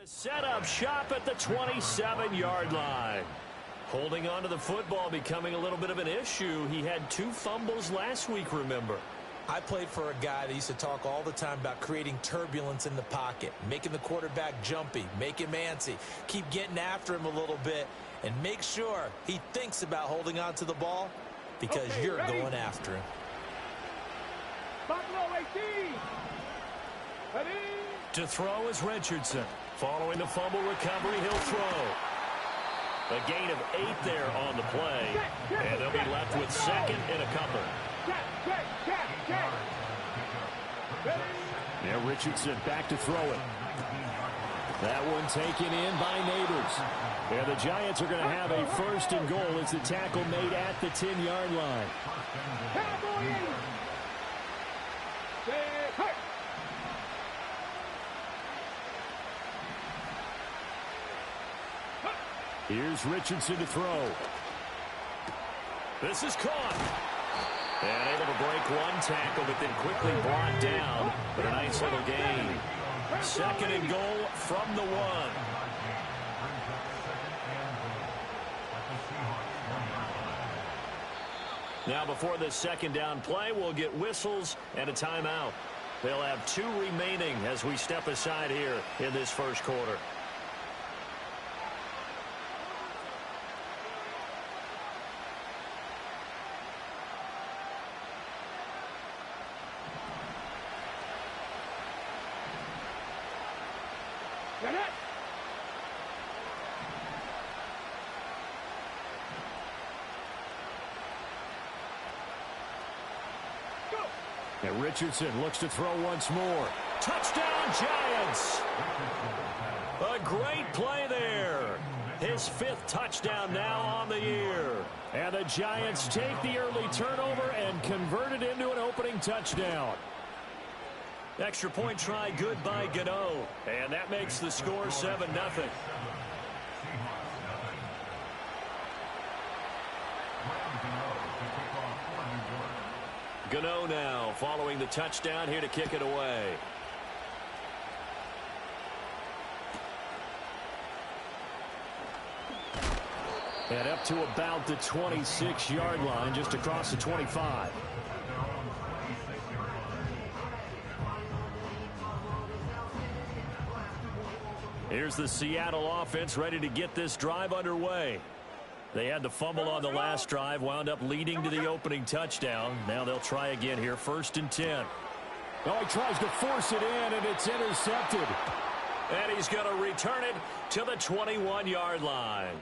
Set up shop at the 27-yard line. Holding on to the football becoming a little bit of an issue. He had 2 fumbles last week, remember. I played for a guy that used to talk all the time about creating turbulence in the pocket, making the quarterback jumpy, make him antsy, keep getting after him a little bit, and make sure he thinks about holding on to the ball because you're going after him. Buffalo 18. Ready? To throw is Richardson. Following the fumble recovery, he'll throw. A gain of 8 there on the play. And they'll be left with second and a couple. Now Richardson back to throw it. That one taken in by Neighbors. And the Giants are going to have a first and goal as the tackle made at the 10-yard line. Here's Richardson to throw. This is caught. And able to break one tackle, but then quickly brought down. But a nice little gain. Second and goal from the 1. Now before this second down play, we'll get whistles and a timeout. They'll have 2 remaining as we step aside here in this first quarter. And Richardson looks to throw once more. Touchdown, Giants! A great play there. His 5th touchdown now on the year. And the Giants take the early turnover and convert it into an opening touchdown. Extra point try good by Gano. And that makes the score 7-0. Gano now following the touchdown here to kick it away. And up to about the 26-yard line, just across the 25. Here's the Seattle offense ready to get this drive underway. They had the fumble on the last drive, wound up leading to the opening touchdown. Now they'll try again here, 1st and 10. Oh, he tries to force it in, and it's intercepted. And he's going to return it to the 21-yard line.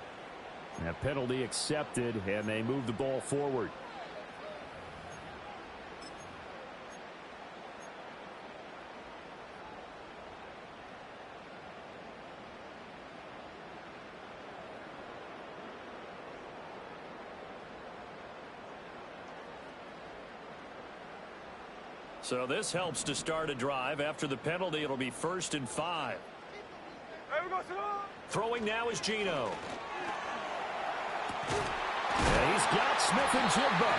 A penalty accepted, and they move the ball forward. So this helps to start a drive. After the penalty, it'll be 1st and 5. Throwing now is Geno. And he's got Smith-Njigba.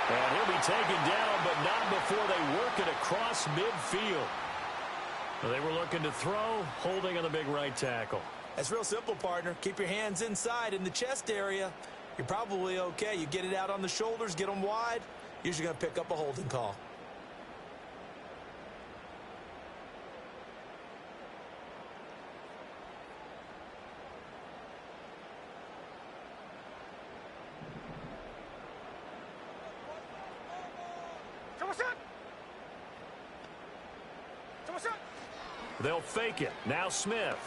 And he'll be taken down, but not before they work it across midfield. They were looking to throw, holding on the big right tackle. That's real simple, partner. Keep your hands inside in the chest area. You're probably okay. You get it out on the shoulders, get them wide. Usually going to pick up a holding call. They'll fake it. Now Smith.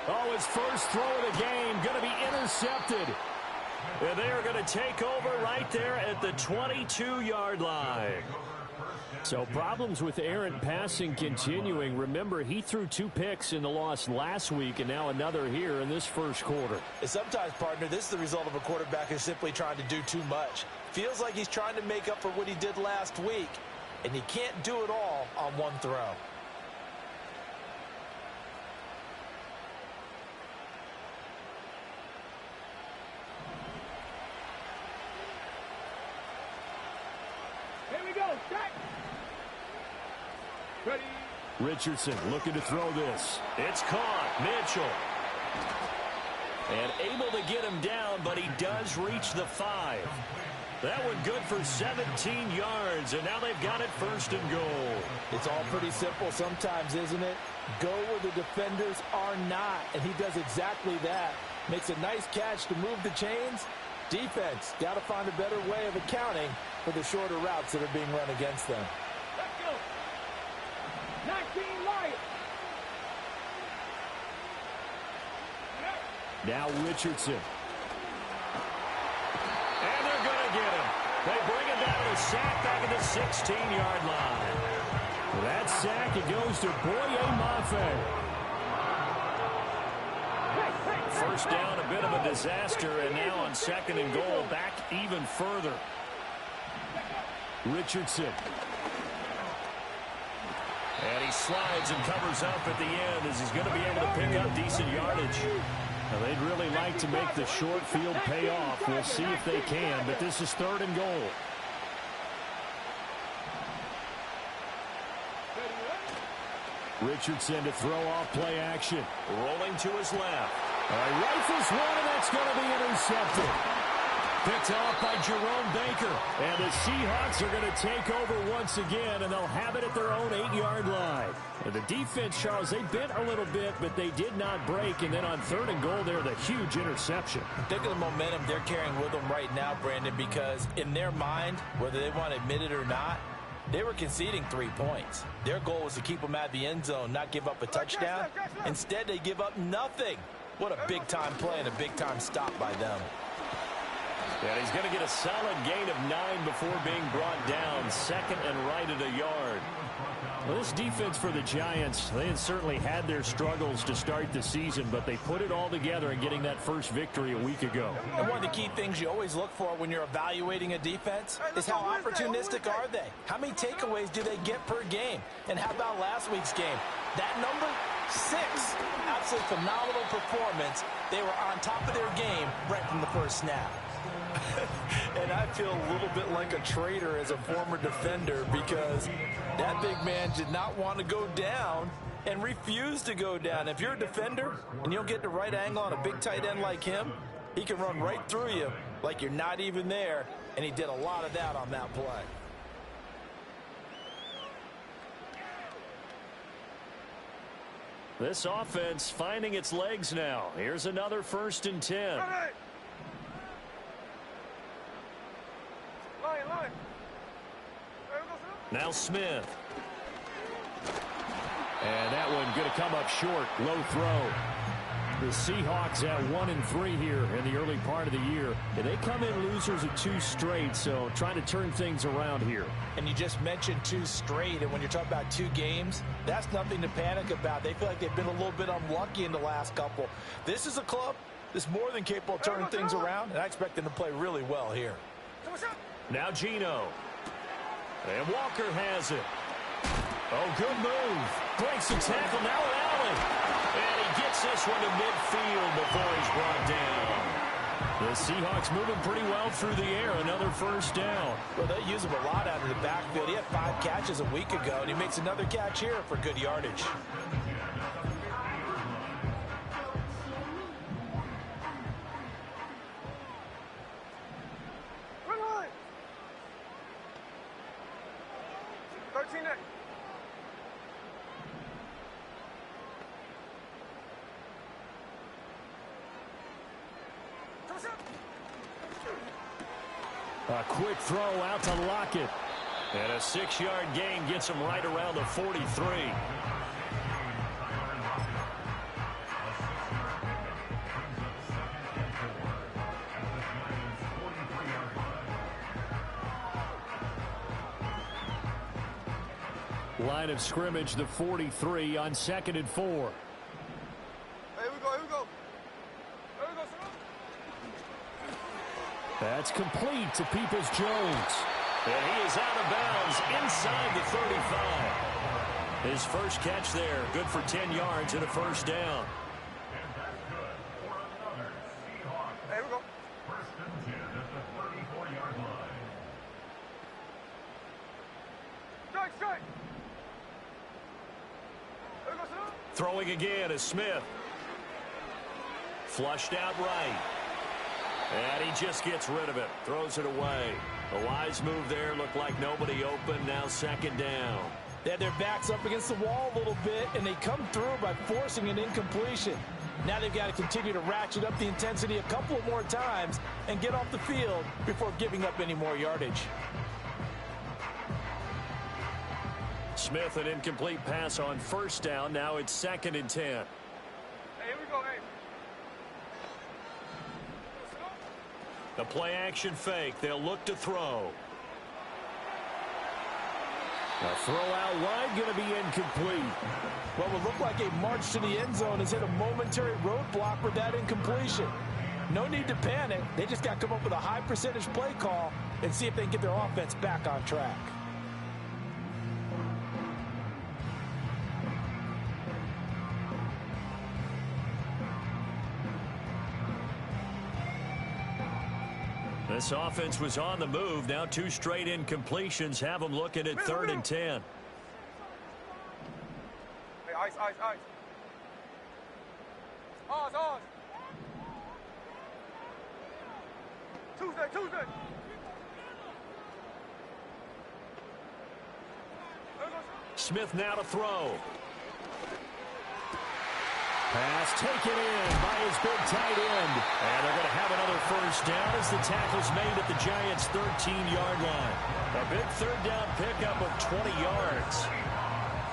Oh, his first throw of the game going to be intercepted. And they are going to take over right there at the 22-yard line. So problems with errant passing continuing. Remember, he threw 2 picks in the loss last week and now another here in this first quarter. And sometimes, partner, this is the result of a quarterback who's simply trying to do too much. Feels like he's trying to make up for what he did last week, and he can't do it all on one throw. Here we go. Check. Ready. Richardson looking to throw this. It's caught. Mitchell. And able to get him down, but he does reach the 5. That one good for 17 yards, and now they've got it 1st and goal. It's all pretty simple sometimes, isn't it? Go where the defenders are not, and he does exactly that. Makes a nice catch to move the chains. Defense, got to find a better way of accounting for the shorter routes that are being run against them. Let's go. 19 Lions. Now Richardson. And they're going to get him. They bring him down to the sack back at the 16-yard line. With that sack, it goes to Boye Mafe. First down, a bit of a disaster, and now on 2nd and goal, back even further. Richardson. And he slides and covers up at the end as he's going to be able to pick up decent yardage. Now, they'd really like to make the short field pay off. We'll see if they can, but this is 3rd and goal. Richardson to throw off play action. Rolling to his left. Rifles one, and that's going to be intercepted. Picked off by Jerome Baker. And the Seahawks are going to take over once again, and they'll have it at their own 8-yard line. And the defense, Charles, they bent a little bit, but they did not break. And then on 3rd and goal there, the huge interception. Think of the momentum they're carrying with them right now, Brandon, because in their mind, whether they want to admit it or not, they were conceding 3 points. Their goal was to keep them out of the end zone, not give up a touchdown. Instead, they give up nothing. What a big-time play and a big-time stop by them. And he's going to get a solid gain of 9 before being brought down. 2nd and right at a yard. Well, this defense for the Giants, they had certainly had their struggles to start the season, but they put it all together in getting that first victory a week ago. And one of the key things you always look for when you're evaluating a defense is how opportunistic are they? How many takeaways do they get per game? And how about last week's game? That number, 6. Absolutely phenomenal performance. They were on top of their game right from the first snap. And I feel a little bit like a traitor as a former defender because that big man did not want to go down and refused to go down. If you're a defender and you don't get the right angle on a big tight end like him, he can run right through you like you're not even there, and he did a lot of that on that play. This offense finding its legs now. Here's another 1st and 10. Now Smith. And that one going to come up short. Low throw. The Seahawks at 1-3 here in the early part of the year. And they come in losers of 2 straight, so trying to turn things around here. And you just mentioned 2 straight, and when you're talking about 2 games, that's nothing to panic about. They feel like they've been a little bit unlucky in the last couple. This is a club that's more than capable of turning things around, and I expect them to play really well here. Now Geno. And Walker has it. Oh, good move. Breaks the tackle. Now an alley. And he gets this one to midfield before he's brought down. The Seahawks moving pretty well through the air. Another 1st down. Well, they use him a lot out of the backfield. He had 5 catches a week ago, and he makes another catch here for good yardage. A quick throw out to Lockett. And a 6-yard gain gets him right around the 43. Line of scrimmage, the 43 on 2nd and 4. Here we go, here we go. Here we go, sir. That's complete to Peoples-Jones. And he is out of bounds inside the 35. His first catch there, good for 10 yards and a 1st down. Here we go. Strike, strike. Throwing again is Smith. Flushed out right. And he just gets rid of it. Throws it away. A wise move there. Looked like nobody open. Now second down. They had their backs up against the wall a little bit, and they come through by forcing an incompletion. Now they've got to continue to ratchet up the intensity a couple of more times and get off the field before giving up any more yardage. Smith, an incomplete pass on first down. Now it's 2nd and 10. Hey, here we go, hey. The play action fake. They'll look to throw. A throw out wide, going to be incomplete. What would look like a march to the end zone has hit a momentary roadblock with that incompletion. No need to panic. They just got to come up with a high percentage play call and see if they can get their offense back on track. This offense was on the move. Now 2 straight incompletions have them looking at 3rd and 10. Hey, ice, ice, ice. Oz, Oz. Tuesday, Tuesday. Smith now to throw. Pass taken in by his big tight end. And they're going to have another first down as the tackle's made at the Giants' 13-yard line. A big 3rd down pickup of 20 yards.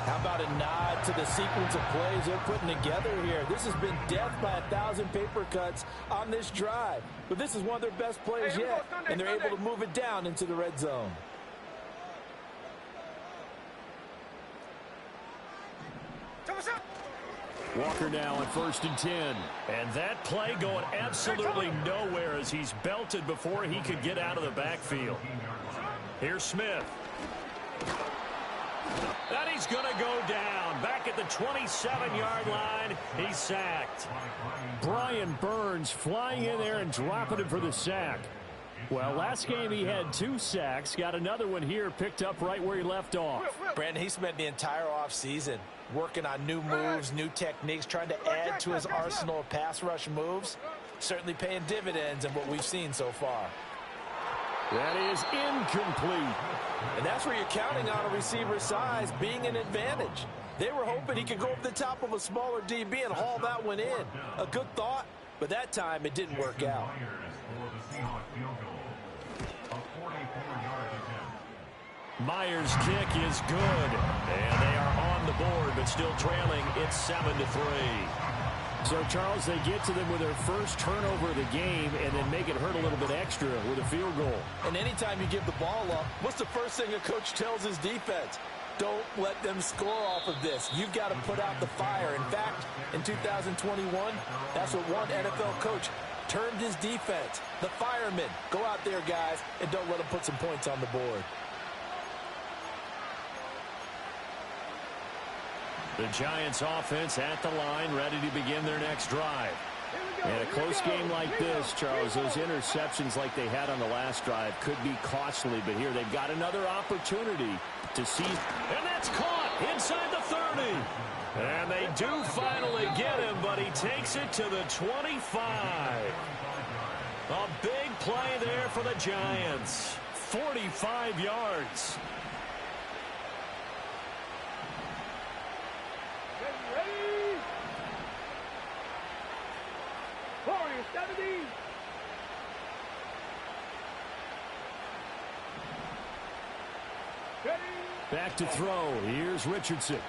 How about a nod to the sequence of plays they're putting together here? This has been death by 1,000 paper cuts on this drive. But this is one of their best plays yet, and they're able to move it down into the red zone. Walker now on 1st and 10. And that play going absolutely nowhere as he's belted before he could get out of the backfield. Here's Smith. And he's going to go down. Back at the 27-yard line, he's sacked. Brian Burns flying in there and dropping him for the sack. Well, last game he had 2 sacks. Got another one here, picked up right where he left off. Brandon, he spent the entire offseason working on new moves, new techniques, trying to add to his arsenal of pass rush moves. Certainly paying dividends in what we've seen so far. That is incomplete. And that's where you're counting on a receiver's size being an advantage. They were hoping he could go over the top of a smaller DB and haul that one in. A good thought, but that time it didn't work out. Myers' kick is good. And they are on the board, but still trailing. It's 7-3. So, Charles, they get to them with their first turnover of the game and then make it hurt a little bit extra with a field goal. And anytime you give the ball up, what's the first thing a coach tells his defense? Don't let them score off of this. You've got to put out the fire. In fact, in 2021, that's what one NFL coach termed his defense. The firemen. Go out there, guys, and don't let them put some points on the board. The Giants offense at the line, ready to begin their next drive. And a close game like this, Charles, those interceptions like they had on the last drive could be costly. But here they've got another opportunity to seize. And that's caught inside the 30. And they do finally get him, but he takes it to the 25. A big play there for the Giants. 45 yards. Back to throw. Here's Richardson.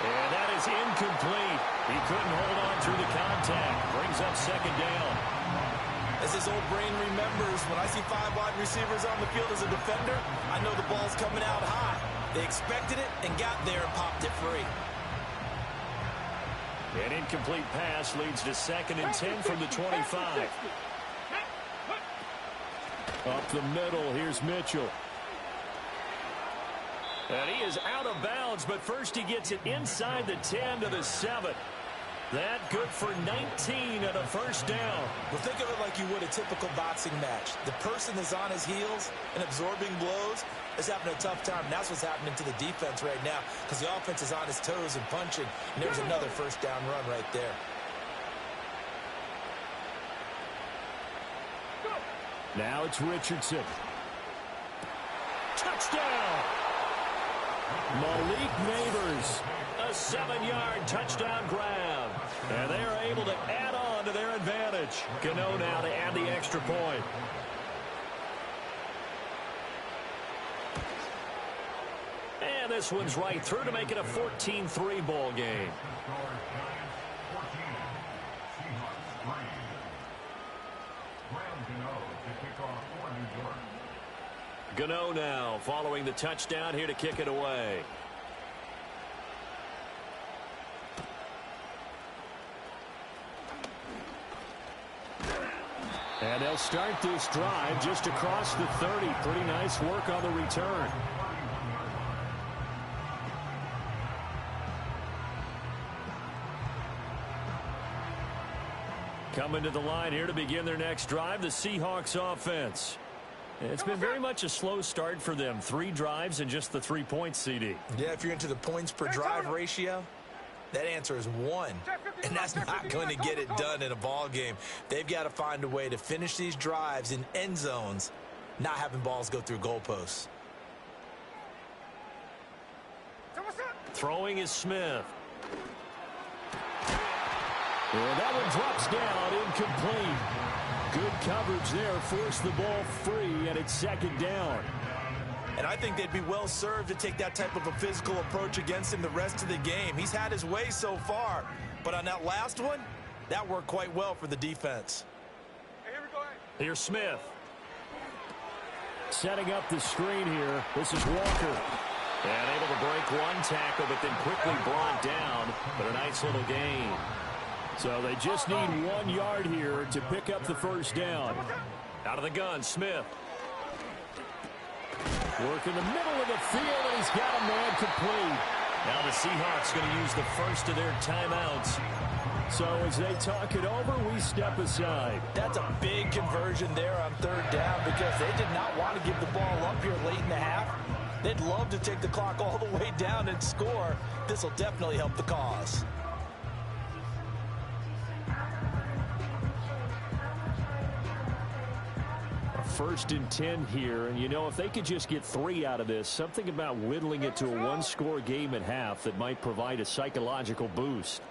And that is incomplete. He couldn't hold on through the contact. Brings up second down. As his old brain remembers, when I see 5 wide receivers on the field as a defender, I know the ball's coming out high. They expected it and got there and popped it free. An incomplete pass leads to 2nd and 10 from the 25. Up the middle, here's Mitchell. And he is out of bounds, but first he gets it inside the 10 to the 7. That good for 19 and a first down. Well, think of it like you would a typical boxing match. The person that's on his heels and absorbing blows is having a tough time. And that's what's happening to the defense right now because the offense is on his toes and punching. And there's another first down run right there. Now it's Richardson. Touchdown! Malik Neighbors, a 7-yard touchdown grab. And they are able to add on to their advantage. Gano now to add the extra point. And this one's right through to make it a 14-3 ball game. Gano now following the touchdown here to kick it away. And they'll start this drive just across the 30. Pretty nice work on the return. Coming to the line here to begin their next drive, the Seahawks offense. It's been very much a slow start for them. 3 drives and just the 3 points, CD. Yeah, if you're into the points per drive ratio, that answer is 1. And that's not going to get it done in a ball game. They've got to find a way to finish these drives in end zones, not having balls go through goalposts. Throwing is Smith. And that one drops down, incomplete. Good coverage there, forced the ball free, and it's second down. And I think they'd be well served to take that type of a physical approach against him the rest of the game. He's had his way so far, but on that last one, that worked quite well for the defense. Here's Smith. Setting up the screen here. This is Walker. And able to break one tackle, but then quickly brought down. But a nice little gain. So they just need 1 yard here to pick up the first down. Out of the gun, Smith. Work in the middle of the field, and he's got a man complete. Now the Seahawks going to use the first of their timeouts. So as they talk it over, we step aside. That's a big conversion there on 3rd down because they did not want to give the ball up here late in the half. They'd love to take the clock all the way down and score. This will definitely help the cause. First and 10 here, and you know, if they could just get 3 out of this, something about whittling it to a 1-score game at half that might provide a psychological boost.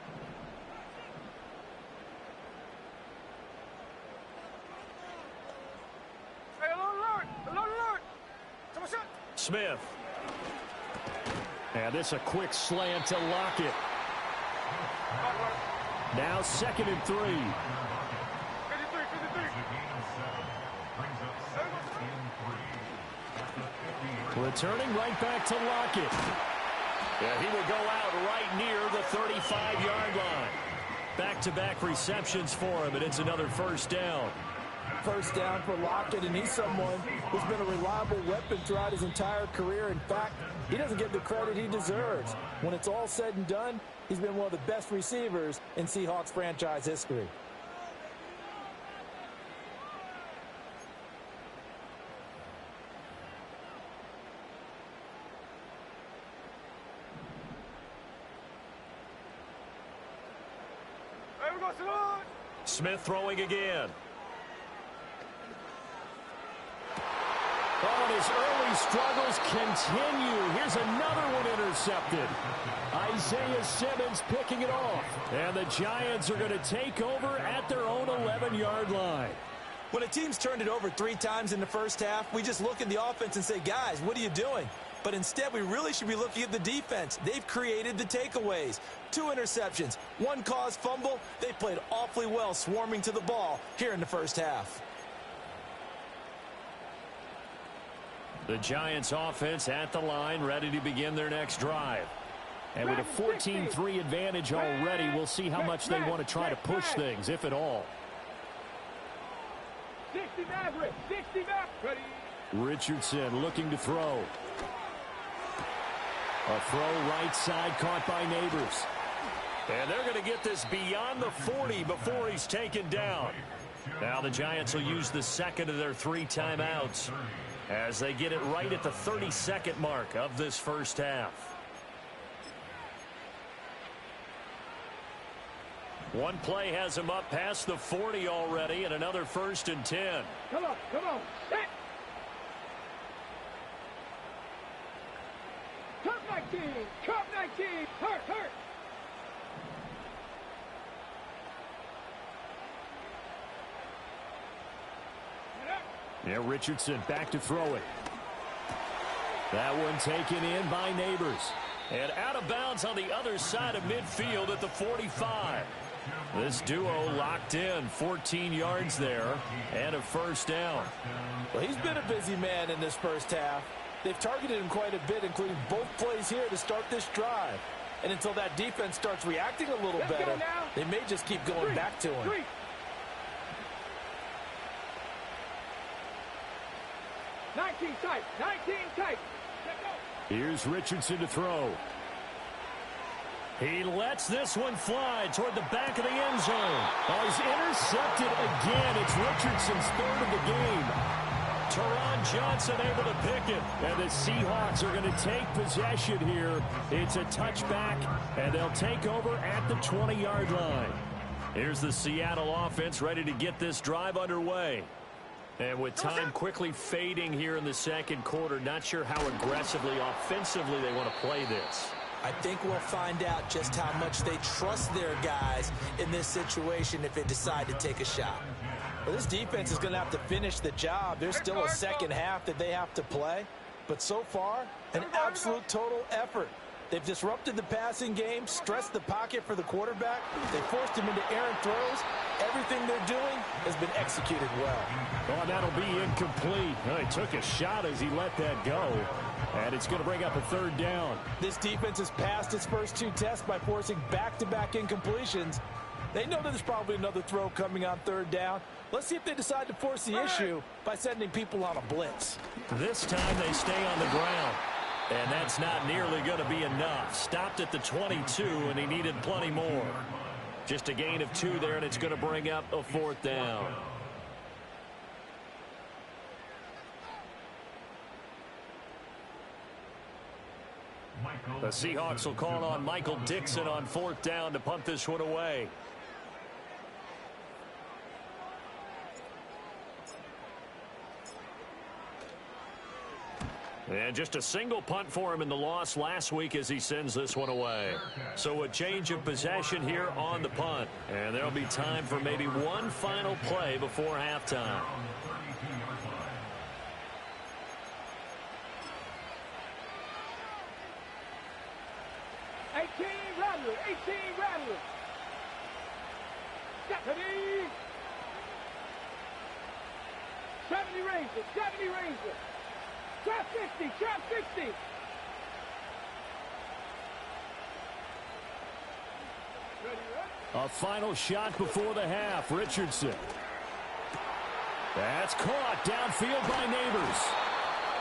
Smith. And this a quick slant to Lockett. Now 2nd and 3. Returning right back to Lockett. Yeah, he will go out right near the 35-yard line. Back-to-back receptions for him, and it's another first down. First down for Lockett, and he's someone who's been a reliable weapon throughout his entire career. In fact, he doesn't get the credit he deserves. When it's all said and done, he's been one of the best receivers in Seahawks franchise history. Smith throwing again. Oh, and his early struggles continue. Here's another one intercepted. Isaiah Simmons picking it off. And the Giants are going to take over at their own 11-yard line. When a team's turned it over 3 times in the first half, we just look at the offense and say, guys, what are you doing? But instead, we really should be looking at the defense. They've created the takeaways. 2 interceptions, 1 caused fumble. They played awfully well swarming to the ball here in the first half. The Giants offense at the line, ready to begin their next drive. And with a 14-3 advantage already, we'll see how much they want to try to push things, if at all. 60 back, ready. Richardson looking to throw. A throw right side caught by Neighbors. And they're going to get this beyond the 40 before he's taken down. Now the Giants will use the second of their 3 timeouts as they get it right at the 30-second mark of this first half. One play has him up past the 40 already, and another 1st and 10. Come on, set. Cup 19, hurt. Yeah, Richardson back to throw it. That one taken in by Neighbors. And out of bounds on the other side of midfield at the 45. This duo locked in, 14 yards there, and a 1st down. Well, he's been a busy man in this first half. They've targeted him quite a bit, including both plays here to start this drive. And until that defense starts reacting a little better, they may just keep going back to him. 19 tight. Here's Richardson to throw. He lets this one fly toward the back of the end zone. Oh, he's intercepted again. It's Richardson's 3rd of the game. Teron Johnson able to pick it. And the Seahawks are going to take possession here. It's a touchback, and they'll take over at the 20-yard line. Here's the Seattle offense ready to get this drive underway. And with time quickly fading here in the second quarter, not sure how aggressively, offensively they want to play this. I think we'll find out just how much they trust their guys in this situation if they decide to take a shot. Well, this defense is going to have to finish the job. There's still a second half that they have to play. But so far, an absolute total effort. They've disrupted the passing game, stressed the pocket for the quarterback. They forced him into errant throws. Everything they're doing has been executed well. Oh, that'll be incomplete. Well, he took a shot as he let that go. And it's going to bring up a 3rd down. This defense has passed its first 2 tests by forcing back-to-back incompletions. They know that there's probably another throw coming on 3rd down. Let's see if they decide to force the issue by sending people on a blitz. This time they stay on the ground. And that's not nearly going to be enough. Stopped at the 22, and he needed plenty more. Just a gain of 2 there, and it's going to bring up a 4th down. The Seahawks will call on Michael Dixon on 4th down to punt this one away. And just a single punt for him in the loss last week as he sends this one away. So a change of possession here on the punt. And there'll be time for maybe one final play before halftime. Rattler. 70 Razor. Trap 60. A final shot before the half. Richardson. That's caught downfield by Neighbors.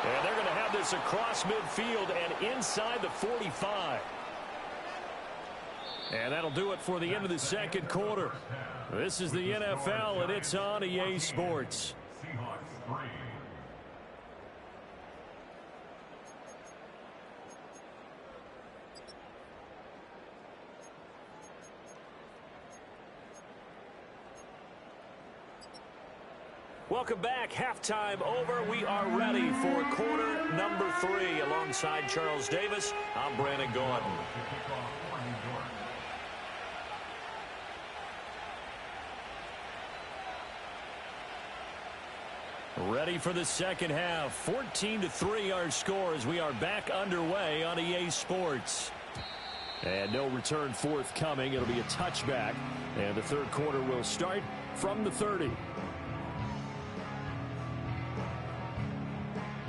And they're going to have this across midfield and inside the 45. And that'll do it for the end of the second quarter. This is the NFL, and it's on EA Sports. Welcome back. Halftime over. We are ready for quarter number 3. Alongside Charles Davis, I'm Brandon Gordon. Ready for the second half. 14-3 our score as we are back underway on EA Sports. And no return forthcoming. It'll be a touchback. And the third quarter will start from the 30.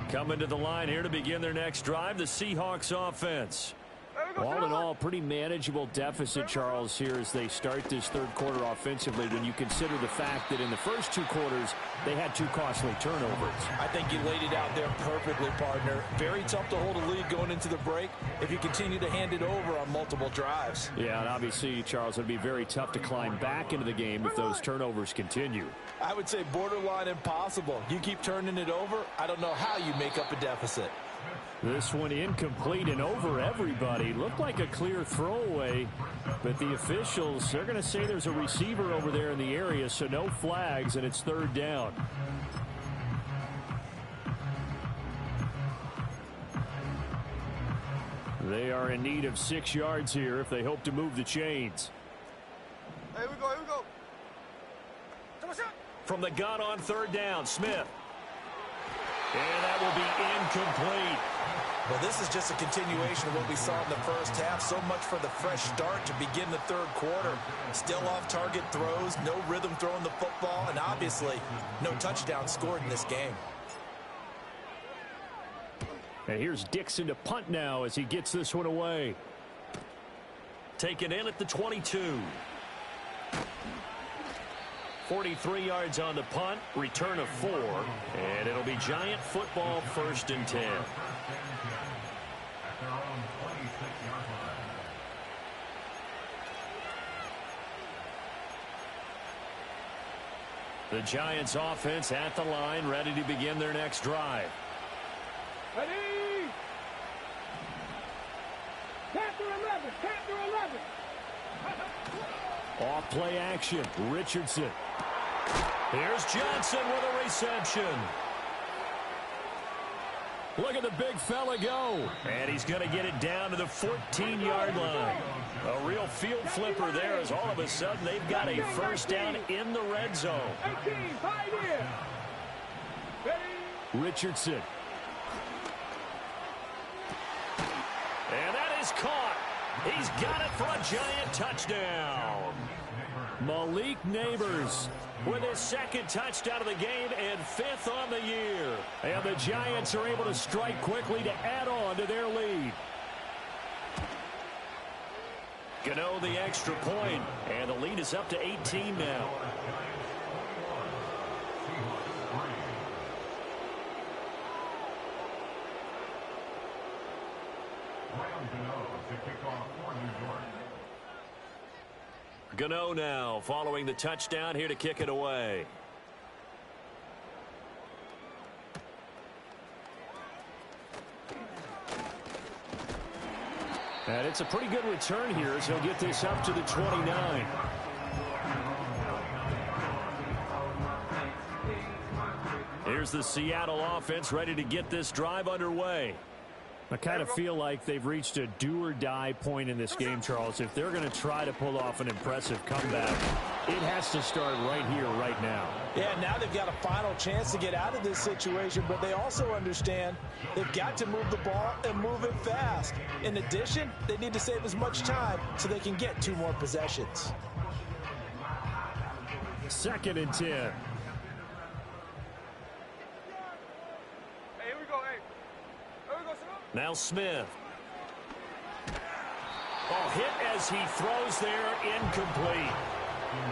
Coming to the line here to begin their next drive, the Seahawks offense. All in all, pretty manageable deficit, Charles, here as they start this third quarter offensively when you consider the fact that in the first two quarters they had two costly turnovers. I think you laid it out there perfectly, partner. Very tough to hold a lead going into the break if you continue to hand it over on multiple drives. Yeah, and obviously, Charles, it would be very tough to climb back into the game if those turnovers continue. I would say borderline impossible. You keep turning it over, I don't know how you make up a deficit. This one incomplete and over everybody. Looked like a clear throwaway, but the officials, they're going to say there's a receiver over there in the area, so no flags, and it's third down. They are in need of 6 yards here if they hope to move the chains. Here we go, here we go. From the gun on third down, Smith. And that will be incomplete. Well, this is just a continuation of what we saw in the first half. So much for the fresh start to begin the third quarter. Still off-target throws, no rhythm throwing the football, and obviously no touchdown scored in this game. And here's Dixon to punt now as he gets this one away. Taken in at the 22. 43 yards on the punt, return of 4, and it'll be Giant football, 1st and 10. The Giants offense at the line, ready to begin their next drive. Ready? Panther 11, Panther 11. Off play action, Richardson. Here's Johnson with a reception. Look at the big fella go. And he's going to get it down to the 14-yard line. A real field flipper there as all of a sudden they've got a first down in the red zone. 18, 5 in. Ready? Richardson. And that is caught. He's got it for a Giant touchdown. Malik Neighbors with his 2nd touchdown of the game and 5th on the year. And the Giants are able to strike quickly to add on to their lead. Gano the extra point, and the lead is up to 18 now. Gano now following the touchdown here to kick it away. And it's a pretty good return here as he'll get this up to the 29. Here's the Seattle offense ready to get this drive underway. I kind of feel like they've reached a do-or-die point in this game, Charles. If they're going to try to pull off an impressive comeback, it has to start right here, right now. Yeah, now they've got a final chance to get out of this situation, but they also understand they've got to move the ball and move it fast. In addition, they need to save as much time so they can get 2 more possessions. 2nd and 10. Hey, here we go, hey. Here we go, Simone. Now Smith. Oh, hit as he throws there, incomplete.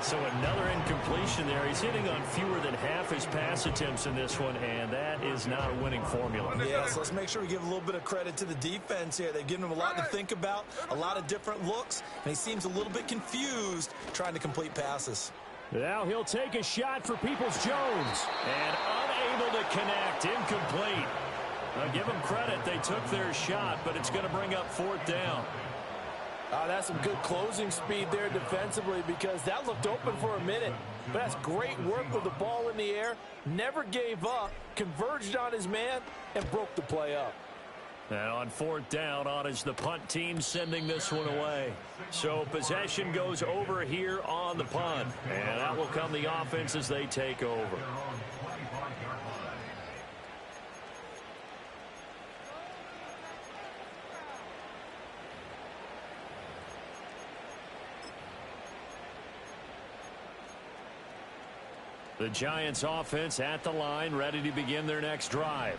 So another incompletion there. He's hitting on fewer than half his pass attempts in this one, and that is not a winning formula. Yeah, so let's make sure we give a little bit of credit to the defense here. They've given him a lot to think about, a lot of different looks, and he seems a little bit confused trying to complete passes. Now he'll take a shot for Peoples-Jones. And unable to connect, incomplete. Now give them credit, they took their shot, but it's going to bring up 4th down. That's some good closing speed there defensively because that looked open for a minute. But that's great work with the ball in the air. Never gave up, converged on his man, and broke the play up. And on 4th down, on is the punt team sending this one away. So possession goes over here on the punt. And that will come the offense as they take over. The Giants offense at the line, ready to begin their next drive.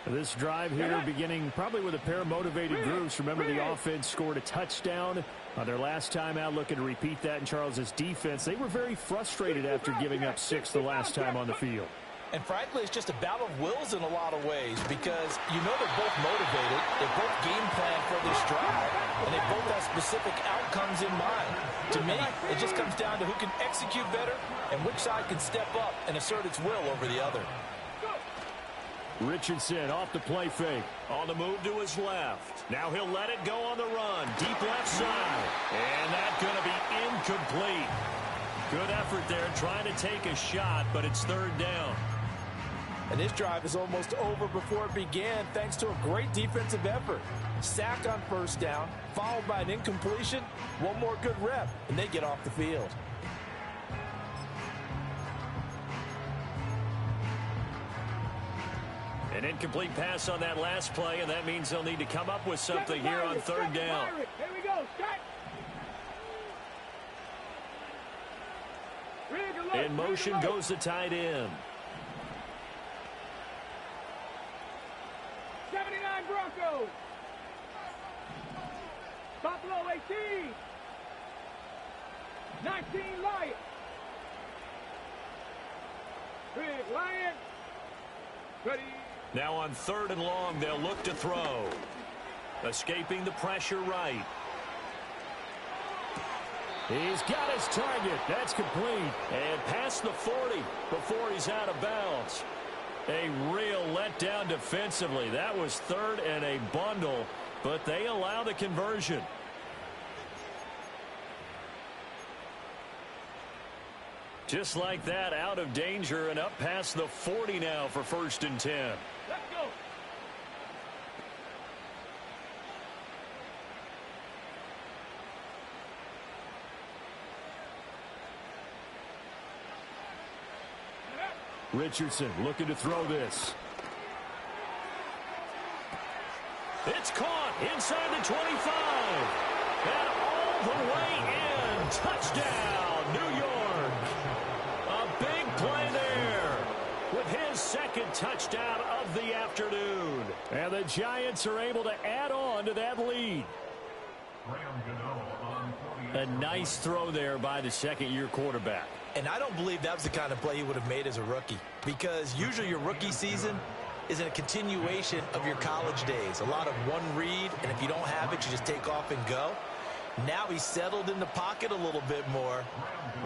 This drive here beginning probably with a pair of motivated groups. Remember, the offense scored a touchdown on their last time out, looking to repeat that in Charles's defense. They were very frustrated after giving up 6 the last time on the field. And frankly, it's just a battle of wills in a lot of ways because you know they're both motivated, they both game plan for this drive, and they both have specific outcomes in mind. To me, it just comes down to who can execute better and which side can step up and assert its will over the other. Richardson off the play fake. On the move to his left. Now he'll let it go on the run. Deep left side. And that's going to be incomplete. Good effort there trying to take a shot, but it's third down. And this drive is almost over before it began thanks to a great defensive effort. Sack on first down, followed by an incompletion. One more good rep, and they get off the field. An incomplete pass on that last play, and that means they'll need to come up with something here on third down. Here we go. Start. In motion goes the tight end. 79 Broncos. Buffalo 18. 19 Lions. Big Lion. Ready. Now on third and long, they'll look to throw. Escaping the pressure right. He's got his target. That's complete. And past the 40 before he's out of bounds. A real letdown defensively. That was third and a bundle, but they allow the conversion. Just like that, out of danger and up past the 40 now for 1st and 10. Let's go. Richardson looking to throw this. It's caught inside the 25. And all the way in. Touchdown, New York. A big play there with his second touchdown of the afternoon. And the Giants are able to add on to that lead. A nice throw there by the second-year quarterback. And I don't believe that was the kind of play he would have made as a rookie, because usually your rookie season is a continuation of your college days. A lot of one read, and if you don't have it, you just take off and go. Now he's settled in the pocket a little bit more,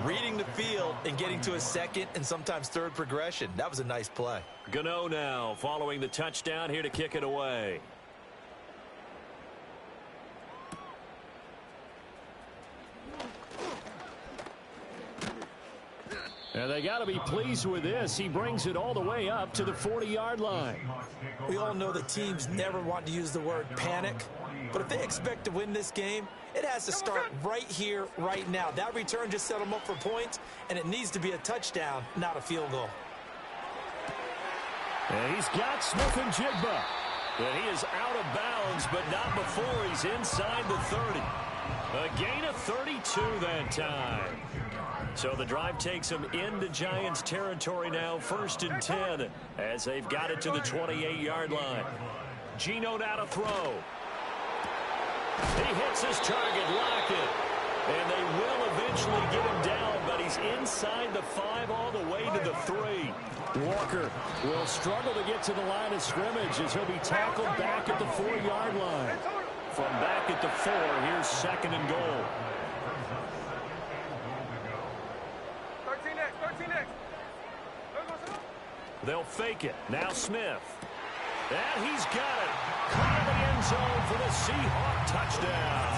reading the field and getting to a second and sometimes third progression. That was a nice play. Gano now following the touchdown here to kick it away. And they got to be pleased with this. He brings it all the way up to the 40-yard line. We all know that teams never want to use the word panic, but if they expect to win this game, it has to start right here, right now. That return just set them up for points, and it needs to be a touchdown, not a field goal. And he's got Smith-Njigba. And he is out of bounds, but not before he's inside the 30. A gain of 32 that time. So the drive takes them into Giants territory now, 1st and 10, as they've got it to the 28-yard line. Geno now to throw. He hits his target, Lockett. And they will eventually get him down, but he's inside the 5 all the way to the 3. Walker will struggle to get to the line of scrimmage as he'll be tackled back at the 4-yard line. From back at the 4, here's 2nd and goal. 13 next. They'll fake it. Now Smith. And he's got it. Caught in the end zone for the Seahawk touchdown.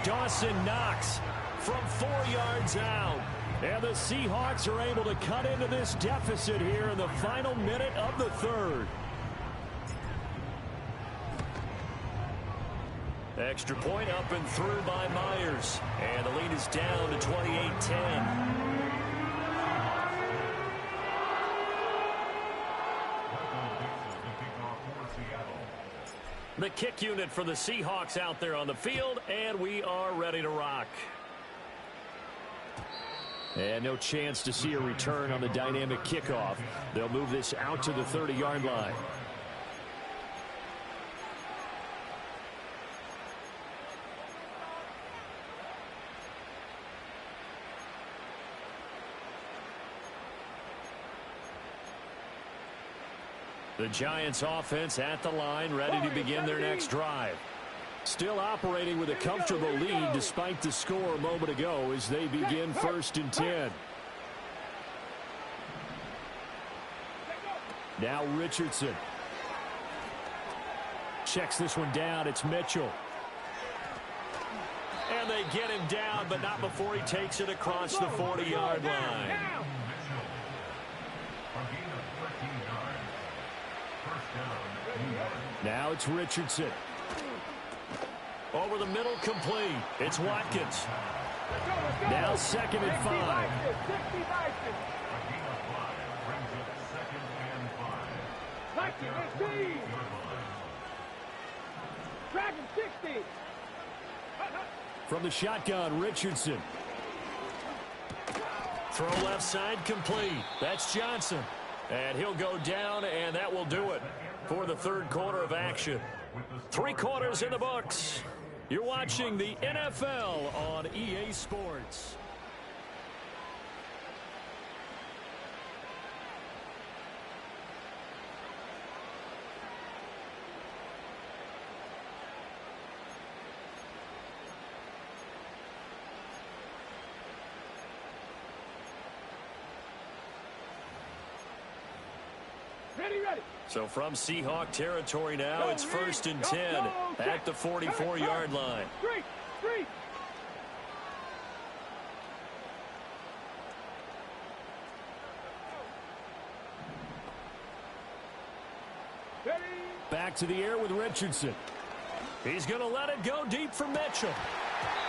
Dawson Knox from 4 yards out. And the Seahawks are able to cut into this deficit here in the final minute of the 3rd. Extra point up and through by Myers. And the lead is down to 28-10. The kick unit for the Seahawks out there on the field, and we are ready to rock. And no chance to see a return on the dynamic kickoff. They'll move this out to the 30-yard line. The Giants offense at the line, ready to begin their next drive. Still operating with a comfortable lead despite the score a moment ago as they begin 1st and 10. Now Richardson. Checks this one down. It's Mitchell. And they get him down, but not before he takes it across the 40-yard line. Now it's Richardson. Over the middle, complete. It's Watkins. Now 2nd and 5. From the shotgun, Richardson. Throw left side, complete. That's Johnson. And he'll go down, and that will do it for the 3rd quarter of action. 3 quarters in the books. You're watching the NFL on EA Sports. Ready. So from Seahawk territory now, it's 1st and 10 at the 44-yard line. Street. Back to the air with Richardson. He's going to let it go deep for Mitchell.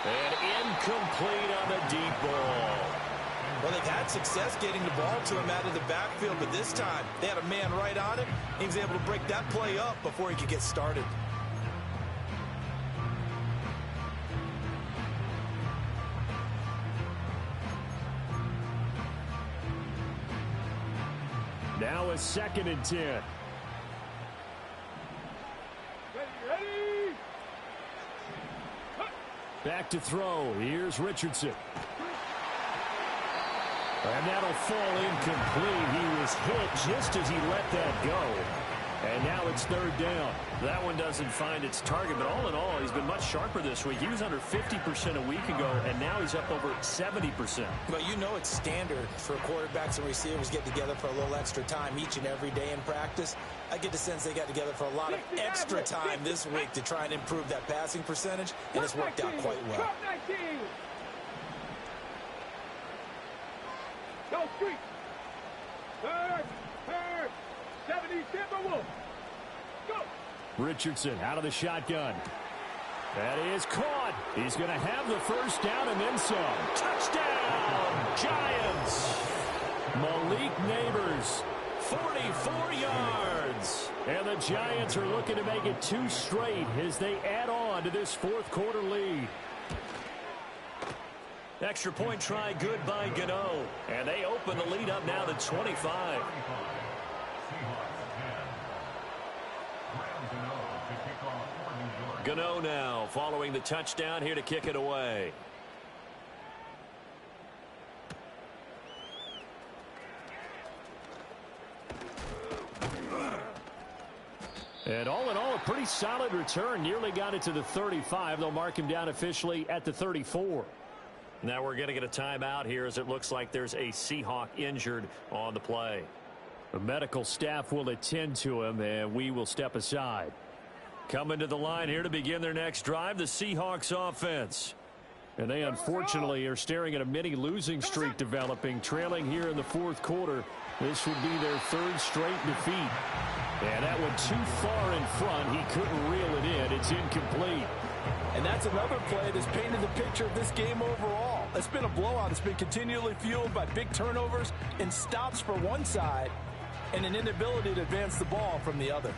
And incomplete on the deep ball. Well, they've had success getting the ball to him out of the backfield, but this time they had a man right on it. He was able to break that play up before he could get started. Now a 2nd and 10. Ready. Back to throw. Here's Richardson. And that'll fall incomplete. He was hit just as he let that go. And now it's 3rd down. That one doesn't find its target, but all in all, he's been much sharper this week. He was under 50% a week ago, and now he's up over 70%. Well, you know it's standard for quarterbacks and receivers get together for a little extra time each and every day in practice. I get the sense they got together for a lot of extra time this week to try and improve that passing percentage, and it's worked out quite well. Go street. Third. 70 Timberwolves. Go. Richardson out of the shotgun. That is caught. He's going to have the 1st down and then some. Touchdown, Giants. Malik Neighbors, 44 yards. And the Giants are looking to make it 2 straight as they add on to this 4th quarter lead. Extra point try good by Gano. And they open the lead up now to 25. Gano now following the touchdown here to kick it away. And all in all, a pretty solid return. Nearly got it to the 35. They'll mark him down officially at the 34. Now we're going to get a timeout here as it looks like there's a Seahawk injured on the play. The medical staff will attend to him, and we will step aside. Coming to the line here to begin their next drive, the Seahawks offense. And they unfortunately are staring at a mini losing streak developing, trailing here in the 4th quarter. This would be their 3rd straight defeat. And that one too far in front. He couldn't reel it in. It's incomplete. And that's another play that's painted the picture of this game overall. It's been a blowout. It's been continually fueled by big turnovers and stops for one side and an inability to advance the ball from the other.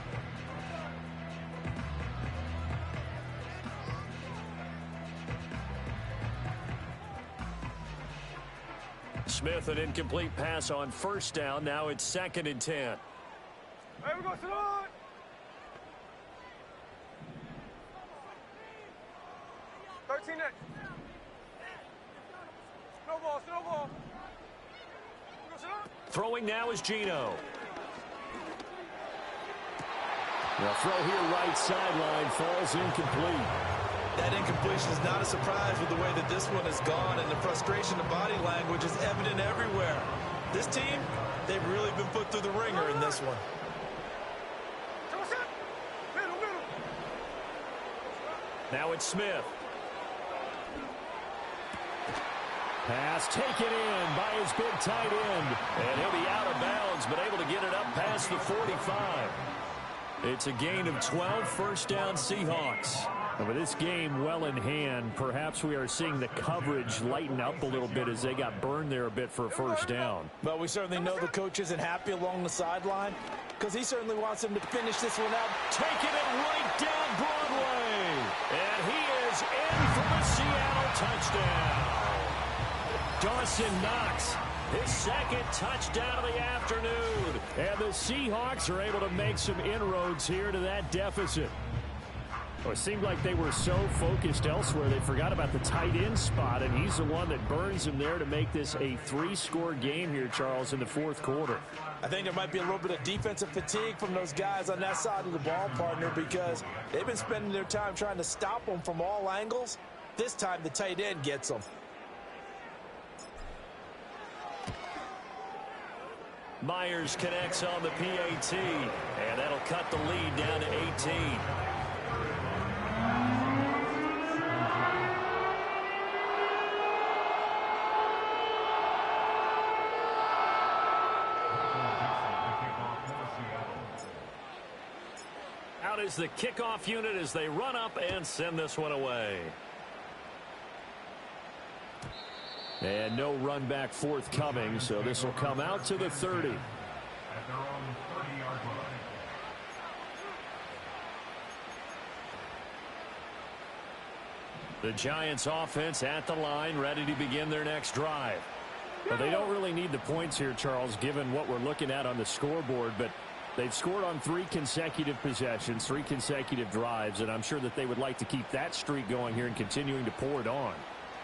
Smith, an incomplete pass on 1st down. Now it's 2nd and 10. Hey, we go, Salon. Next. Snowball. Throwing now is Geno. The throw here right sideline falls incomplete. That incompletion is not a surprise with the way that this one has gone, and the frustration of body language is evident everywhere. This team, they've really been put through the ringer in this one. Now it's Smith. Pass taken in by his big tight end. And he'll be out of bounds, but able to get it up past the 45. It's a gain of 12, first down Seahawks. And with this game well in hand, perhaps we are seeing the coverage lighten up a little bit as they got burned there a bit for a first down. But we certainly know the coach isn't happy along the sideline because he certainly wants him to finish this one out. Taking it right down Broadway. And he is in for the Seattle touchdown. Dawson Knox, his second touchdown of the afternoon. And the Seahawks are able to make some inroads here to that deficit. Well, it seemed like they were so focused elsewhere they forgot about the tight end spot, and he's the one that burns him there to make this a 3-score game here, Charles, in the fourth quarter. I think there might be a little bit of defensive fatigue from those guys on that side of the ball, partner, because they've been spending their time trying to stop them from all angles. This time the tight end gets them. Myers connects on the PAT, and that'll cut the lead down to 18. Out is the kickoff unit as they run up and send this one away. And no run back forthcoming, so this will come out to the 30. The Giants offense at the line, ready to begin their next drive. But they don't really need the points here, Charles, given what we're looking at on the scoreboard, but they've scored on 3 consecutive possessions, 3 consecutive drives, and I'm sure that they would like to keep that streak going here and continuing to pour it on.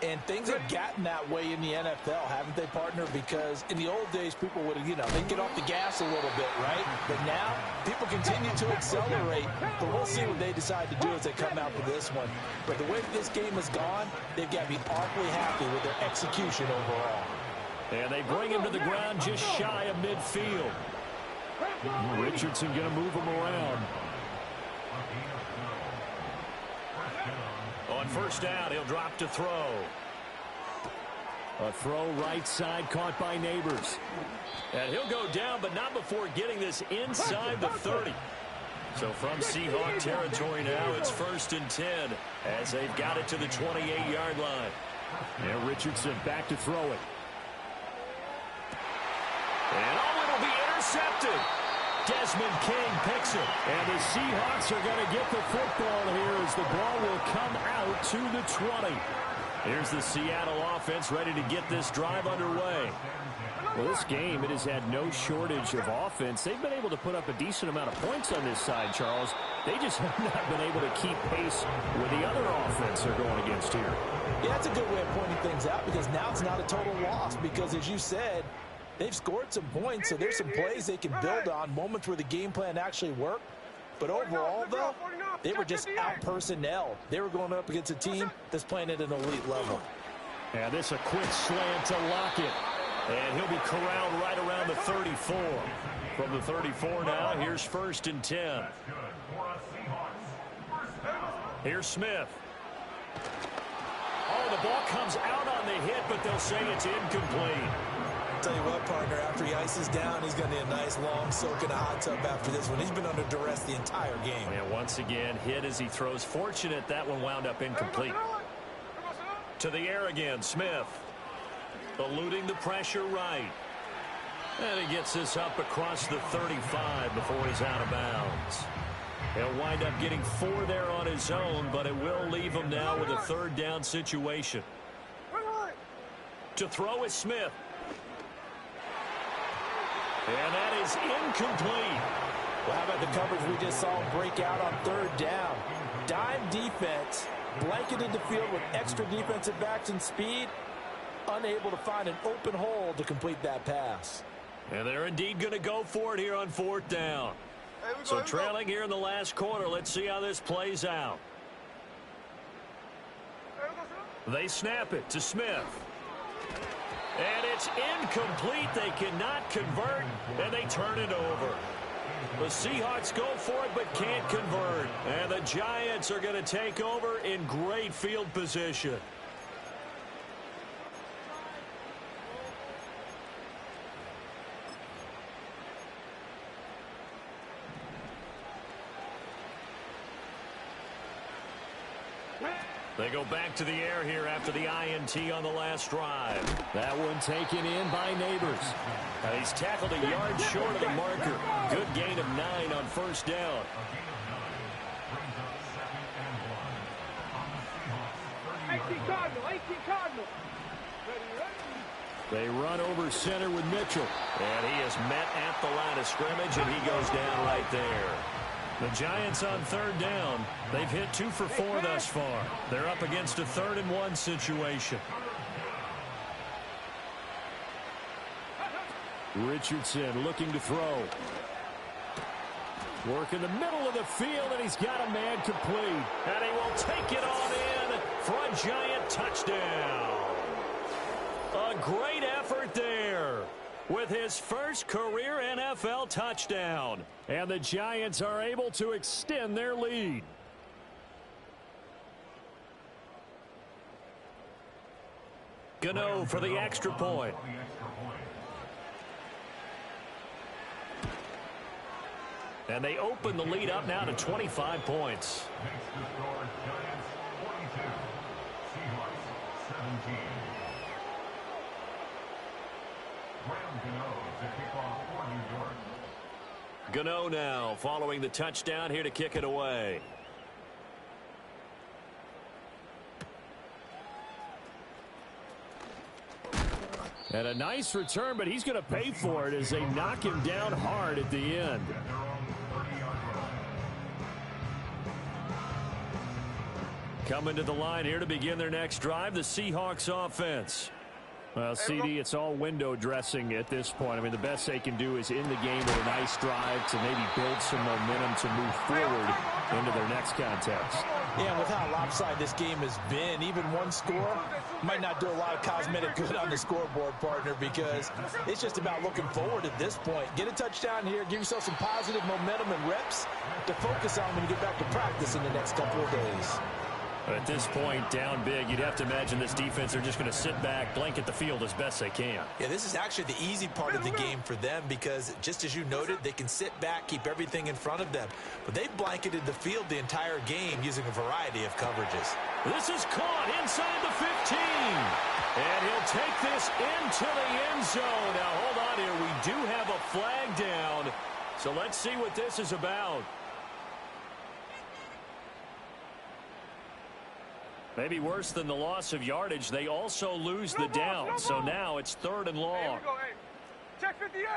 And things have gotten that way in the NFL, haven't they, partner? Because in the old days, people would, they'd get off the gas a little bit, right? But now, people continue to accelerate. But we'll see what they decide to do as they come out for this one. But the way that this game has gone, they've got to be awfully happy with their execution overall. And they bring him to the ground just shy of midfield. Richardson going to move him around. On first down, he'll drop to throw. A throw right side caught by Neighbors. And he'll go down, but not before getting this inside the 30. So from Seahawk territory now, it's 1st and 10 as they've got it to the 28-yard line. And Richardson back to throw it. And it'll be intercepted. Desmond King picks it. And the Seahawks are going to get the football here as the ball will come out to the 20. Here's the Seattle offense ready to get this drive underway. Well, this game, it has had no shortage of offense. They've been able to put up a decent amount of points on this side, Charles. They just have not been able to keep pace with the other offense they're going against here. Yeah, that's a good way of pointing things out because now it's not a total loss because, as you said, they've scored some points, so there's some plays they can build on, moments where the game plan actually worked. But overall, though, they were just out-personnel. They were going up against a team that's playing at an elite level. And this a quick slant to Lockett. And he'll be corralled right around the 34. From the 34 now, here's 1st and 10. Here's Smith. Oh, the ball comes out on the hit, but they'll say it's incomplete. Tell you what, partner, after he ices down, he's going to need a nice long soak in a hot tub after this one. He's been under duress the entire game. And once again, hit as he throws. Fortunate that one wound up incomplete. To the air again, Smith. Eluding the pressure right. And he gets this up across the 35 before he's out of bounds. He'll wind up getting 4 there on his own, but it will leave him now with a 3rd down situation. To throw is Smith. And that is incomplete. Well, how about the coverage we just saw break out on 3rd down? Dime defense, blanketed the field with extra defensive backs and speed, unable to find an open hole to complete that pass. And they're indeed going to go for it here on 4th down. So trailing here in the last quarter. Let's see how this plays out. They snap it to Smith. And it's incomplete. They cannot convert, and they turn it over. The Seahawks go for it but can't convert. And the Giants are going to take over in great field position. They go back to the air here after the INT on the last drive. That one taken in by Neighbors. He's tackled a yard short of the marker. Good gain of 9 on first down. 18 Cardinal, 18 Cardinal. They run over center with Mitchell. And he is met at the line of scrimmage, and he goes down right there. The Giants on third down. They've hit 2 for 4 thus far. They're up against a 3rd-and-1 situation. Richardson looking to throw. Work in the middle of the field, and he's got a man complete. And he will take it on in for a Giant touchdown. A great effort there with his first career NFL touchdown. And the Giants are able to extend their lead. Gano for the extra point. And they open the lead up now to 25 points. Gano now following the touchdown here to kick it away. And a nice return, but he's going to pay for it as they knock him down hard at the end. Coming to the line here to begin their next drive, the Seahawks offense. Well, CD, it's all window dressing at this point. I mean, the best they can do is in the game with a nice drive to maybe build some momentum to move forward into their next contest. Yeah, with how lopsided this game has been, even one score might not do a lot of cosmetic good on the scoreboard, partner, because it's just about looking forward at this point. Get a touchdown here, give yourself some positive momentum and reps to focus on when you get back to practice in the next couple of days. At this point, down big, you'd have to imagine this defense are just going to sit back, blanket the field as best they can. Yeah, this is actually the easy part of the game for them because, just as you noted, they can sit back, keep everything in front of them. But they've blanketed the field the entire game using a variety of coverages. This is caught inside the 15. And he'll take this into the end zone. Now, hold on here. We do have a flag down. So let's see what this is about. Maybe worse than the loss of yardage, they also lose the down. So now it's 3rd and long. Hey, here we go, hey. Check 58.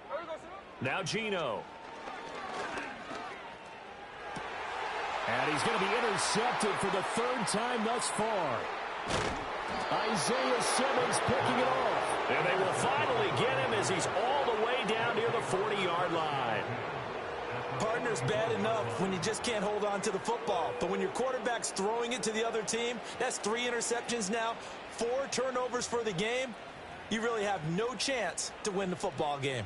There we go, now Geno. And he's going to be intercepted for the 3rd time thus far. Isaiah Simmons picking it off. And they will finally get him as he's all the way down near the 40-yard line. Partner's bad enough when you just can't hold on to the football. But when your quarterback's throwing it to the other team, that's 3 interceptions now, 4 turnovers for the game. You really have no chance to win the football game.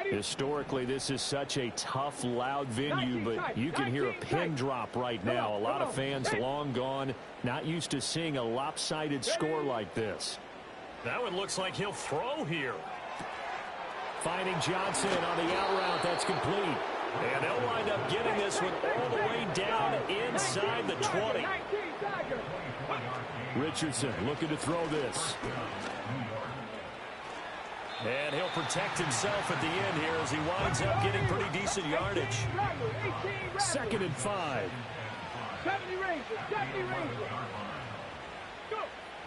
Historically, this is such a tough, loud venue, but you can hear a pin drop right now. A lot of fans long gone, not used to seeing a lopsided score like this. That one looks like he'll throw here. Finding Johnson on the out route. That's complete. And they'll wind up getting this one all the way down inside the 20. Richardson looking to throw this. And he'll protect himself at the end here as he winds up getting pretty decent yardage. 2nd and 5.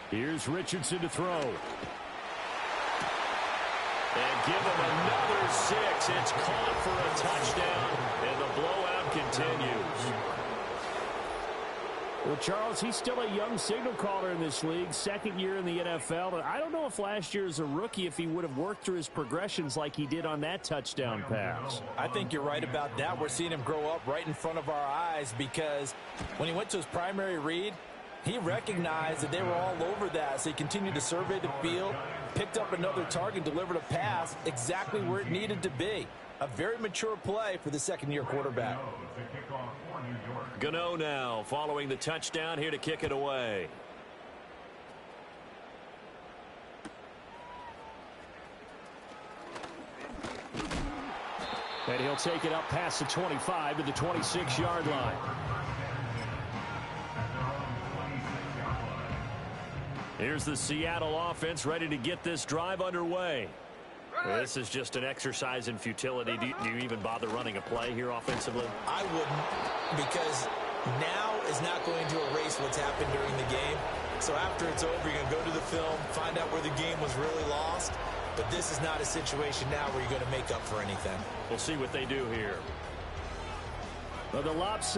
Here's Richardson to throw. And give him another 6. It's caught for a touchdown, and the blowout continues. Well, Charles, he's still a young signal caller in this league, second year in the NFL. I don't know if last year as a rookie if he would have worked through his progressions like he did on that touchdown pass. I think you're right about that. We're seeing him grow up right in front of our eyes because when he went to his primary read, he recognized that they were all over that, so he continued to survey the field, picked up another target, delivered a pass exactly where it needed to be. A very mature play for the second-year quarterback. Gano now following the touchdown here to kick it away. And he'll take it up past the 25 to the 26-yard line. Here's the Seattle offense ready to get this drive underway. This is just an exercise in futility. Do you even bother running a play here offensively? I wouldn't, because now is not going to erase what's happened during the game. So after it's over, you're going to go to the film, find out where the game was really lost. But this is not a situation now where you're going to make up for anything. We'll see what they do here. Well, the lopsided